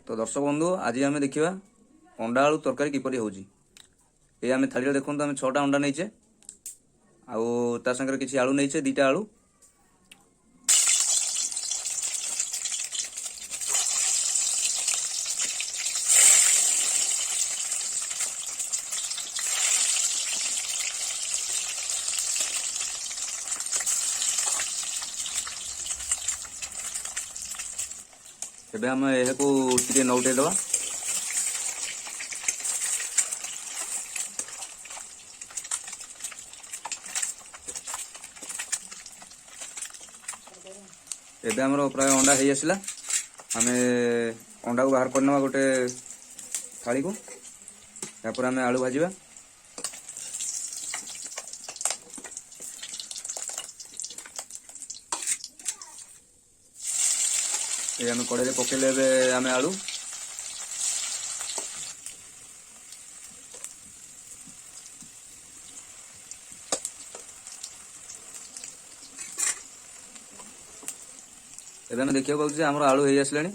तो दर्शक बंधु आज आम देखा अंडा आलू तरकारी किपरि होउची। ये आम थाली देखो आम 6टा अंडा नहींचे आउ ता संगे किसी आलू नहींचे 2टा आलू। एबे आम यह को टिके नौटे दवा। एबे हमरो प्राय अंडा हे आसिला। आमे अंडा को बाहर करना गोटे थाली को यापर आमे आलू भाजीबा। ये आमे कड़े रे पकेले एबे आमे आलू एबे आमे देखियो कहू जे हमरो आलू हे आसलानी।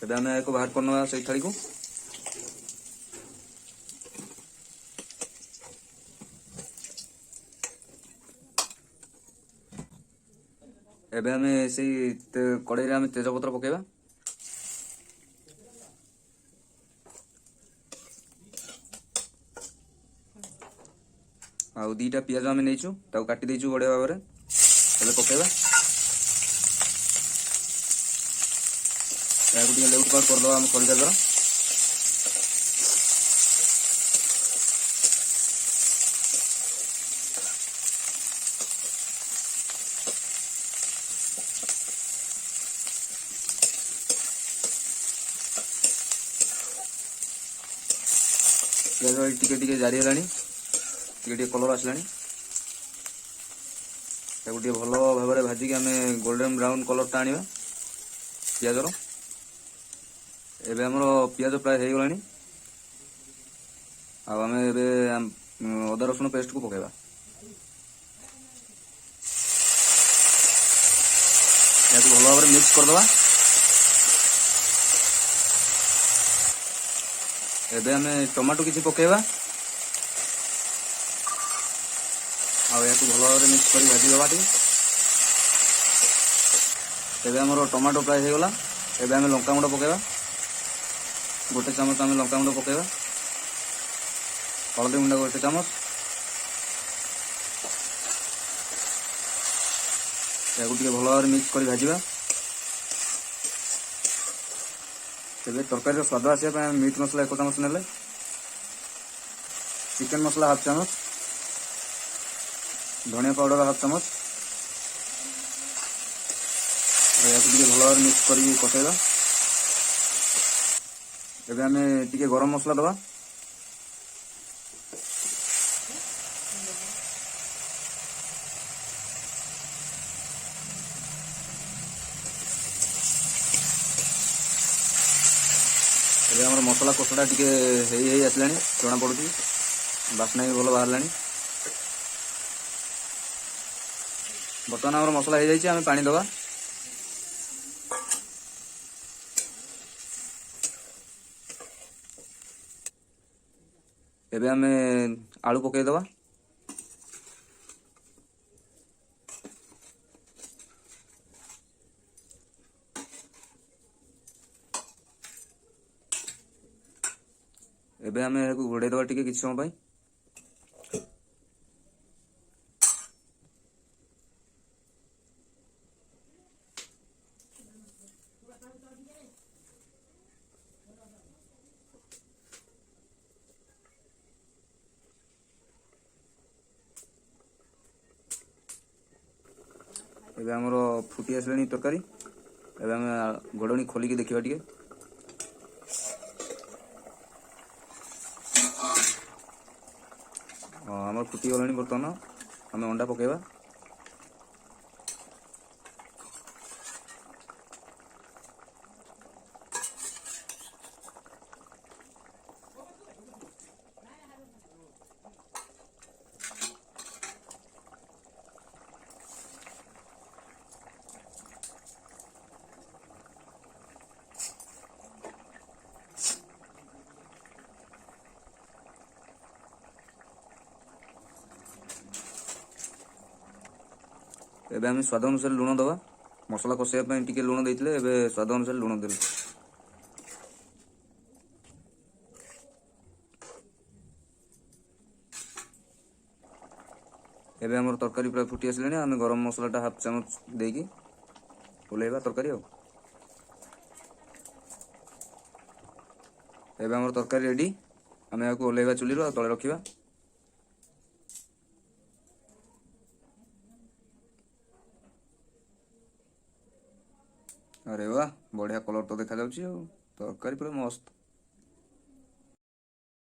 एबे आमे एको बाहर करना से थाली को। एबे आमे से कड़े रे आमे तेजपत्र पकेबा। आउ 2टा पियाज आमे नेचु ताऊ काटी देचु बड़े भाबरे। एबे पकेबा याको टिके लेउट पाउट कर दवा हम करिदा जरा। पियाज टिके टिके जारी हलानी टिके टिके कलर आसलानी। ताको टिके भलो भाबरे भाजी के आमे गोल्डन ब्राउन कलर ता आनिबा पियाज रो। एबे हमरो पियाज प्राय हे गलानी। आ आमे एबे अदा रसुन पेस्ट को पकेबा। याको भलो भाबरे मिक्स कर दवा। एबे आमे टमाटो किछि पकेबा। आ याको भलो भाबरे मिक्स करी भाजी दवा टी। एबे हमरो टमाटो प्राय हे गला। एबे आमे लंका गुंडा पकेबा। गोटे चामच आमे लंका गुंडा पकेबा। हल्दी गुंडा गोटे चामच। याको टिके भलो भाबरे मिक्स करी भाजीबा। एबे तरकारी स्वाद आसे पे मीट मसला 1 चामच नेले। चिकन मसला 1/2 चामच। धनिया पाउडर 1/2 चामच। याको टिके भलो भाबरे मिक्स करी कसेबा। एबे आमे टिके गरम मसला दवा। एबे हमर मसला कोसडा टिके हे आसलानी जणा पडुची। बासना भी भलो बाहरलानी। बर्तमान हमर मसला हे जाईची आमे पानी दवा। एबे आमे आलू पके दवा। एबे आमे एको घोड़े दवा टिके किछ समय पई। एबे हमरो फुटी आसलानी तरकारी। एबे आमे घोड़नी खोली के देखिबा टिके। हमर फुटी गलानी बर्तमान आमे अंडा पकेबा। ଏବେ ଆମେ ସ୍ୱାଦ ଅନୁସାରେ ଲୁଣ ଦେବା। ମସଲା କଷିବା ପାଇଁ ଟିକେ ଲୁଣ ଦେଇଥିଲେ, ଏବେ ସ୍ୱାଦ ଅନୁସାରେ ଲୁଣ ଦେଲୁ। ଏବେ ଆମର ତରକାରୀ ପୁରା ଫୁଟି ଆସିଲାଣି। ଆମେ ଗରମ ମସଲାଟା ହାଫ୍ ଚାମଚ ଦେଇକି ଓହ୍ଲେଇବା ତରକାରୀ ଆଉ। ଏବେ ଆମର ତରକାରୀ ରେଡି। ଆମେ ଏହାକୁ ଓହ୍ଲେଇବା ଚୁଲିରୁ ଆଉ ତଳେ ରଖିବା। ଆରେ ବାଃ, ବଢିଆ କଲର ତ ଦେଖାଯାଉଛି ଆଉ। ତରକାରୀ ପୁରା ମସ୍ତ।